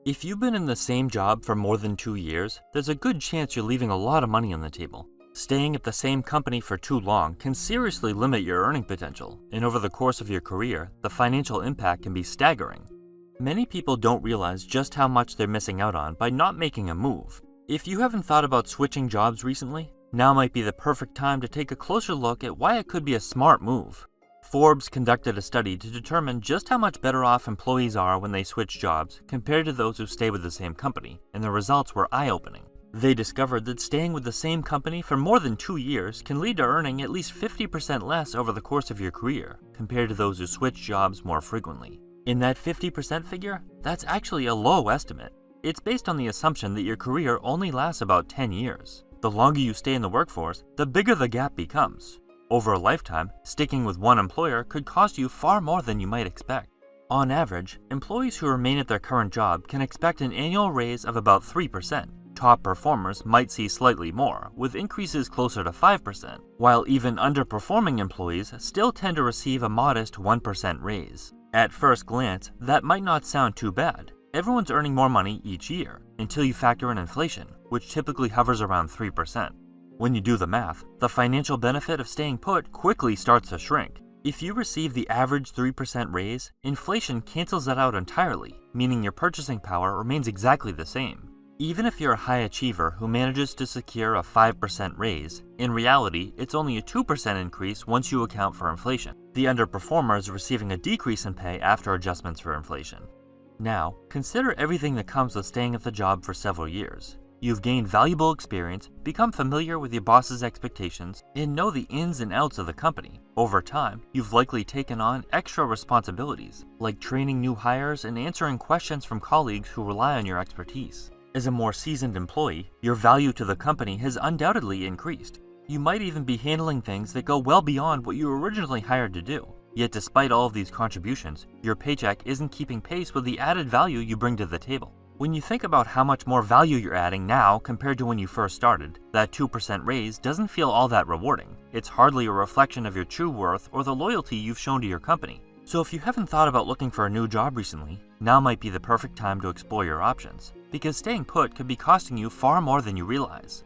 If you've been in the same job for more than 2 years, there's a good chance you're leaving a lot of money on the table. Staying at the same company for too long can seriously limit your earning potential, and over the course of your career, the financial impact can be staggering. Many people don't realize just how much they're missing out on by not making a move. If you haven't thought about switching jobs recently, now might be the perfect time to take a closer look at why it could be a smart move. Forbes conducted a study to determine just how much better off employees are when they switch jobs compared to those who stay with the same company, and the results were eye-opening. They discovered that staying with the same company for more than 2 years can lead to earning at least 50% less over the course of your career compared to those who switch jobs more frequently. In that 50% figure, that's actually a low estimate. It's based on the assumption that your career only lasts about 10 years. The longer you stay in the workforce, the bigger the gap becomes. Over a lifetime, sticking with one employer could cost you far more than you might expect. On average, employees who remain at their current job can expect an annual raise of about 3%. Top performers might see slightly more, with increases closer to 5%, while even underperforming employees still tend to receive a modest 1% raise. At first glance, that might not sound too bad. Everyone's earning more money each year, until you factor in inflation, which typically hovers around 3%. When you do the math, the financial benefit of staying put quickly starts to shrink. If you receive the average 3% raise, inflation cancels that out entirely, meaning your purchasing power remains exactly the same. Even if you're a high achiever who manages to secure a 5% raise, in reality, it's only a 2% increase once you account for inflation. The underperformer is receiving a decrease in pay after adjustments for inflation. Now, consider everything that comes with staying at the job for several years. You've gained valuable experience, become familiar with your boss's expectations, and know the ins and outs of the company. Over time, you've likely taken on extra responsibilities, like training new hires and answering questions from colleagues who rely on your expertise. As a more seasoned employee, your value to the company has undoubtedly increased. You might even be handling things that go well beyond what you were originally hired to do. Yet despite all of these contributions, your paycheck isn't keeping pace with the added value you bring to the table. When you think about how much more value you're adding now compared to when you first started, that 2% raise doesn't feel all that rewarding. It's hardly a reflection of your true worth or the loyalty you've shown to your company. So if you haven't thought about looking for a new job recently, now might be the perfect time to explore your options, because staying put could be costing you far more than you realize.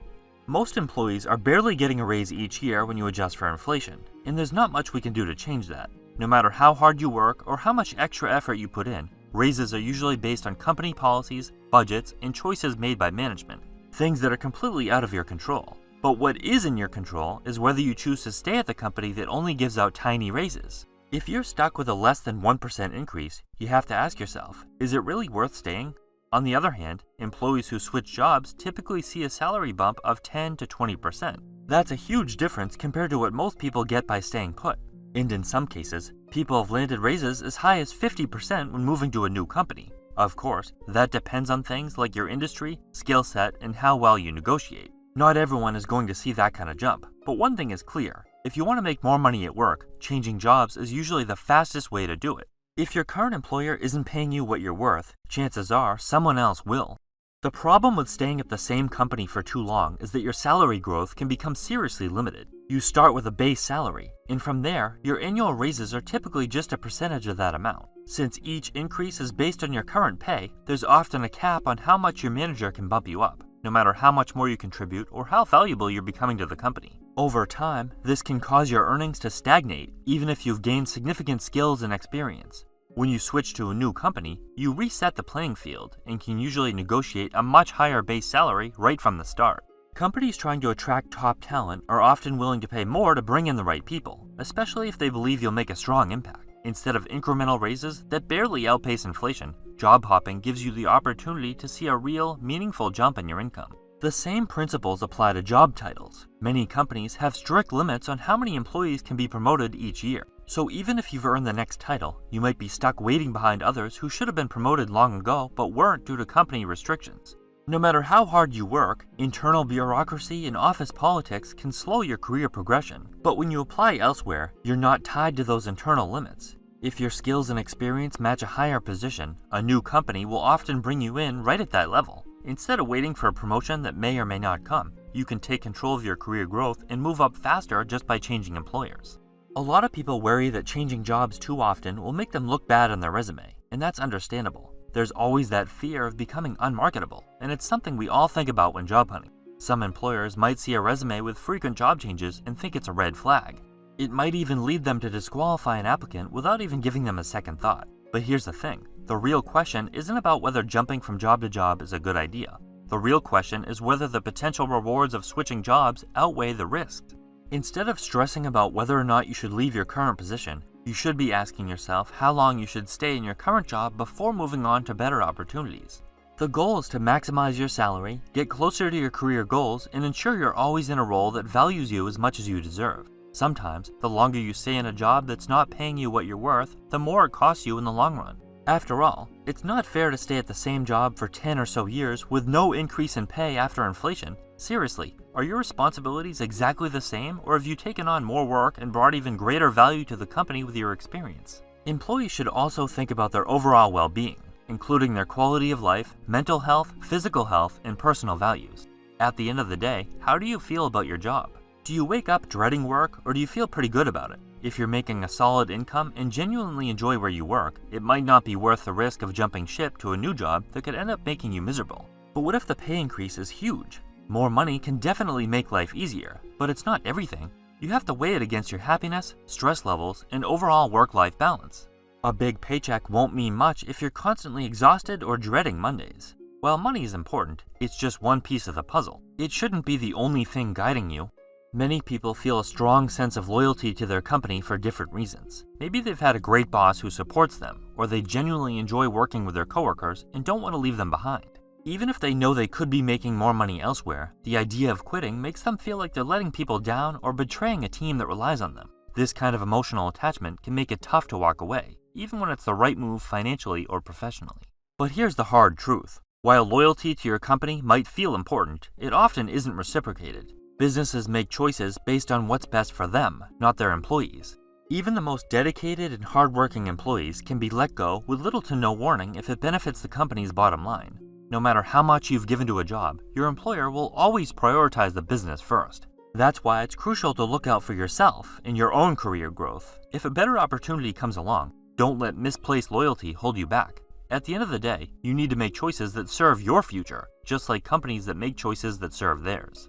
Most employees are barely getting a raise each year when you adjust for inflation, and there's not much we can do to change that. No matter how hard you work or how much extra effort you put in, raises are usually based on company policies, budgets, and choices made by management, things that are completely out of your control. But what is in your control is whether you choose to stay at the company that only gives out tiny raises. If you're stuck with a less than 1% increase, you have to ask yourself, is it really worth staying? On the other hand, employees who switch jobs typically see a salary bump of 10 to 20%. That's a huge difference compared to what most people get by staying put. And in some cases, people have landed raises as high as 50% when moving to a new company. Of course, that depends on things like your industry, skill set, and how well you negotiate. Not everyone is going to see that kind of jump, but one thing is clear. If you want to make more money at work, changing jobs is usually the fastest way to do it. If your current employer isn't paying you what you're worth, chances are someone else will. The problem with staying at the same company for too long is that your salary growth can become seriously limited. You start with a base salary, and from there, your annual raises are typically just a percentage of that amount. Since each increase is based on your current pay, there's often a cap on how much your manager can bump you up, no matter how much more you contribute or how valuable you're becoming to the company. Over time, this can cause your earnings to stagnate, even if you've gained significant skills and experience. When you switch to a new company, you reset the playing field and can usually negotiate a much higher base salary right from the start. Companies trying to attract top talent are often willing to pay more to bring in the right people, especially if they believe you'll make a strong impact. Instead of incremental raises that barely outpace inflation, job hopping gives you the opportunity to see a real, meaningful jump in your income. The same principles apply to job titles. Many companies have strict limits on how many employees can be promoted each year. So even if you've earned the next title, you might be stuck waiting behind others who should have been promoted long ago but weren't due to company restrictions. No matter how hard you work, internal bureaucracy and office politics can slow your career progression. But when you apply elsewhere, you're not tied to those internal limits. If your skills and experience match a higher position, a new company will often bring you in right at that level. Instead of waiting for a promotion that may or may not come, you can take control of your career growth and move up faster just by changing employers. A lot of people worry that changing jobs too often will make them look bad on their resume, and that's understandable. There's always that fear of becoming unmarketable, and it's something we all think about when job hunting. Some employers might see a resume with frequent job changes and think it's a red flag. It might even lead them to disqualify an applicant without even giving them a second thought. But here's the thing, the real question isn't about whether jumping from job to job is a good idea. The real question is whether the potential rewards of switching jobs outweigh the risks. Instead of stressing about whether or not you should leave your current position, you should be asking yourself how long you should stay in your current job before moving on to better opportunities. The goal is to maximize your salary, get closer to your career goals, and ensure you're always in a role that values you as much as you deserve. Sometimes, the longer you stay in a job that's not paying you what you're worth, the more it costs you in the long run. After all, it's not fair to stay at the same job for 10 or so years with no increase in pay after inflation. Seriously, are your responsibilities exactly the same, or have you taken on more work and brought even greater value to the company with your experience? Employees should also think about their overall well-being, including their quality of life, mental health, physical health, and personal values. At the end of the day, how do you feel about your job? Do you wake up dreading work, or do you feel pretty good about it? If you're making a solid income and genuinely enjoy where you work, it might not be worth the risk of jumping ship to a new job that could end up making you miserable. But what if the pay increase is huge? More money can definitely make life easier, but it's not everything. You have to weigh it against your happiness, stress levels, and overall work-life balance. A big paycheck won't mean much if you're constantly exhausted or dreading Mondays. While money is important, it's just one piece of the puzzle. It shouldn't be the only thing guiding you. Many people feel a strong sense of loyalty to their company for different reasons. Maybe they've had a great boss who supports them, or they genuinely enjoy working with their coworkers and don't want to leave them behind. Even if they know they could be making more money elsewhere, the idea of quitting makes them feel like they're letting people down or betraying a team that relies on them. This kind of emotional attachment can make it tough to walk away, even when it's the right move financially or professionally. But here's the hard truth. While loyalty to your company might feel important, it often isn't reciprocated. Businesses make choices based on what's best for them, not their employees. Even the most dedicated and hardworking employees can be let go with little to no warning if it benefits the company's bottom line. No matter how much you've given to a job, your employer will always prioritize the business first. That's why it's crucial to look out for yourself and your own career growth. If a better opportunity comes along, don't let misplaced loyalty hold you back. At the end of the day, you need to make choices that serve your future, just like companies that make choices that serve theirs.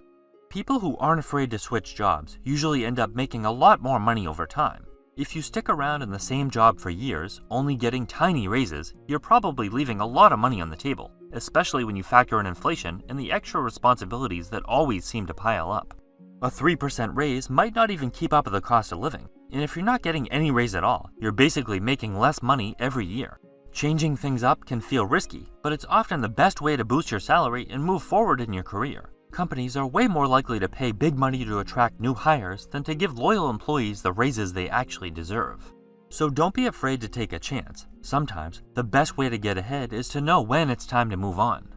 People who aren't afraid to switch jobs usually end up making a lot more money over time. If you stick around in the same job for years, only getting tiny raises, you're probably leaving a lot of money on the table, especially when you factor in inflation and the extra responsibilities that always seem to pile up. A 3% raise might not even keep up with the cost of living, and if you're not getting any raise at all, you're basically making less money every year. Changing things up can feel risky, but it's often the best way to boost your salary and move forward in your career. Companies are way more likely to pay big money to attract new hires than to give loyal employees the raises they actually deserve. So don't be afraid to take a chance. Sometimes, the best way to get ahead is to know when it's time to move on.